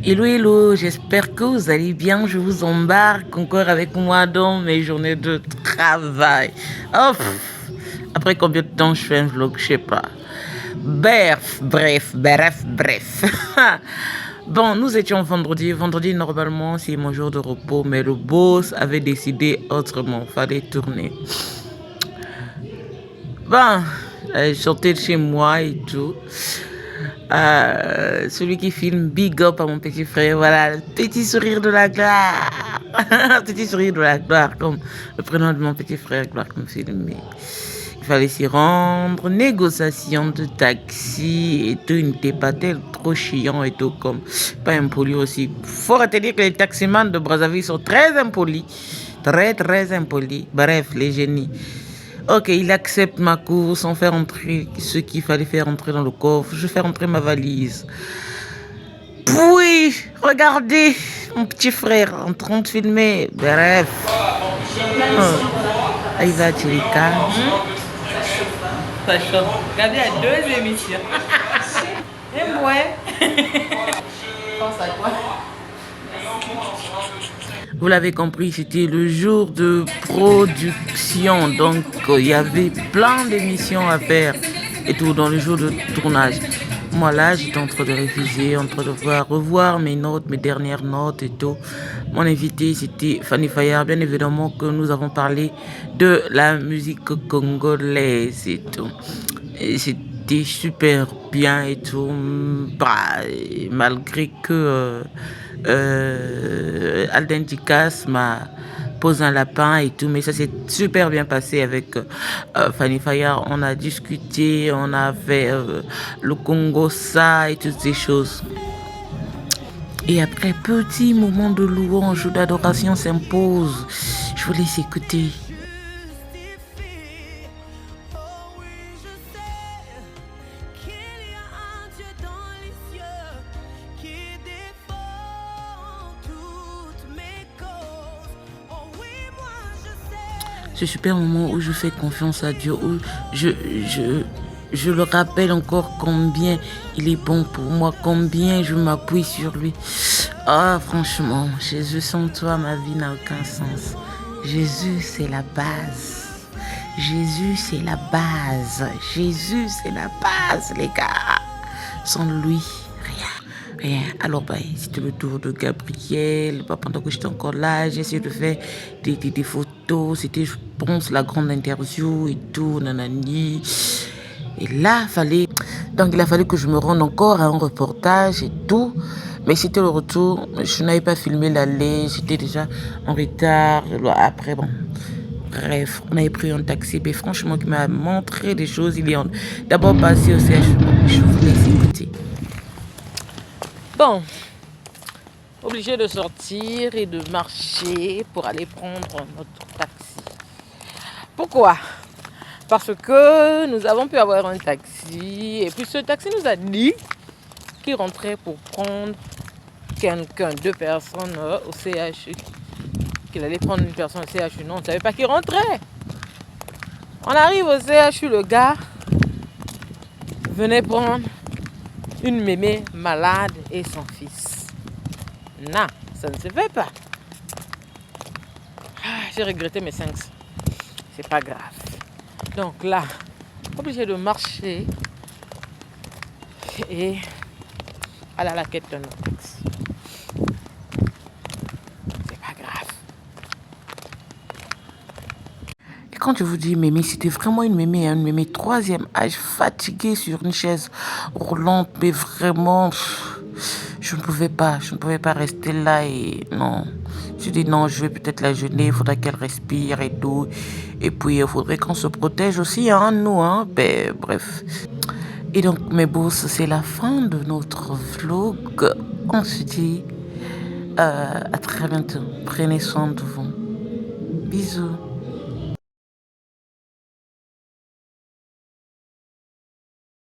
Hello, j'espère que vous allez bien. Je vous embarque encore avec moi dans mes journées de travail. Oh, après combien de temps je fais un vlog, je sais pas. Bref. Bon, nous étions vendredi. Vendredi, normalement, c'est mon jour de repos, mais le boss avait décidé autrement. Fallait tourner. Bon, je sortais de chez moi et tout. Celui qui filme, big up à mon petit frère, voilà, petit sourire de la gloire, petit sourire de la gloire, comme le prénom de mon petit frère, gloire comme film. Il fallait s'y rendre, négociation de taxi et tout, il n'était pas tel, trop chiant et tout, comme pas impoli aussi. Faut retenir que les taximans de Brazzaville sont très impolis, très impolis, bref, les génies. Ok, il accepte ma course sans faire entrer ce qu'il fallait faire entrer dans le coffre. Je fais entrer ma valise. Puis, regardez, mon petit frère en train de filmer. Bref. Là, il va à Tirika. Ça chauffe. Regardez, il y a 2 émissions. Et moi, pense à quoi? Vous l'avez compris, c'était le jour de production. Donc, il y avait plein d'émissions à faire et tout dans le jour de tournage. Moi, là, j'étais en train de réviser, en train de revoir mes notes, mes dernières notes et tout. Mon invité, c'était Fanny Fayard. Bien évidemment que nous avons parlé de la musique congolaise et tout. Et c'était super bien et tout. Bah, malgré que Alden Dikas m'a posé un lapin et tout, mais ça s'est super bien passé avec Fanny Fayard. On a discuté, on a fait le Congo ça et toutes ces choses. Et après, petit moment de louange ou d'adoration s'impose. Je vous laisse écouter. Ce super moment où je fais confiance à Dieu, où je le rappelle encore combien il est bon pour moi, combien je m'appuie sur lui. Ah, franchement, Jésus sans toi, ma vie n'a aucun sens. Jésus, c'est la base. Jésus, c'est la base. Jésus, c'est la base, les gars. Sans lui, rien. Alors, c'était le tour de Gabriel. Pendant que j'étais encore là, j'ai essayé de faire des photos. C'était, je pense, la grande interview et tout, nanani. Et là, il a fallu que je me rende encore à un reportage et tout. Mais c'était le retour. Je n'avais pas filmé l'aller. J'étais déjà en retard. Après, bon. Bref, on avait pris un taxi. Mais franchement, qui m'a montré des choses. Il est d'abord passé au CHU. Je vous laisse écouter. Bon, obligé de sortir et de marcher pour aller prendre notre taxi. Pourquoi? Parce que nous avons pu avoir un taxi et puis ce taxi nous a dit qu'il rentrait pour prendre quelqu'un, 2 personnes au CHU. Qu'il allait prendre une personne au CHU. Non, on ne savait pas qu'il rentrait. On arrive au CHU, le gars venait prendre une mémé malade et son fils. Non, ça ne se fait pas. J'ai regretté mes 5. C'est pas grave. Donc là, obligé de marcher et aller à la quête d'un autre taxi. C'est pas grave. Et quand je vous dis mémé, c'était vraiment une mémé, une mémé 3e âge, fatiguée sur une chaise roulante, mais vraiment, je ne pouvais pas rester là et non. Je dis non, je vais peut-être la gêner, il faudrait qu'elle respire et tout. Et puis, il faudrait qu'on se protège aussi, hein, nous, hein. Bref. Et donc, mes boss, c'est la fin de notre vlog. On se dit à très bientôt. Prenez soin de vous. Bisous.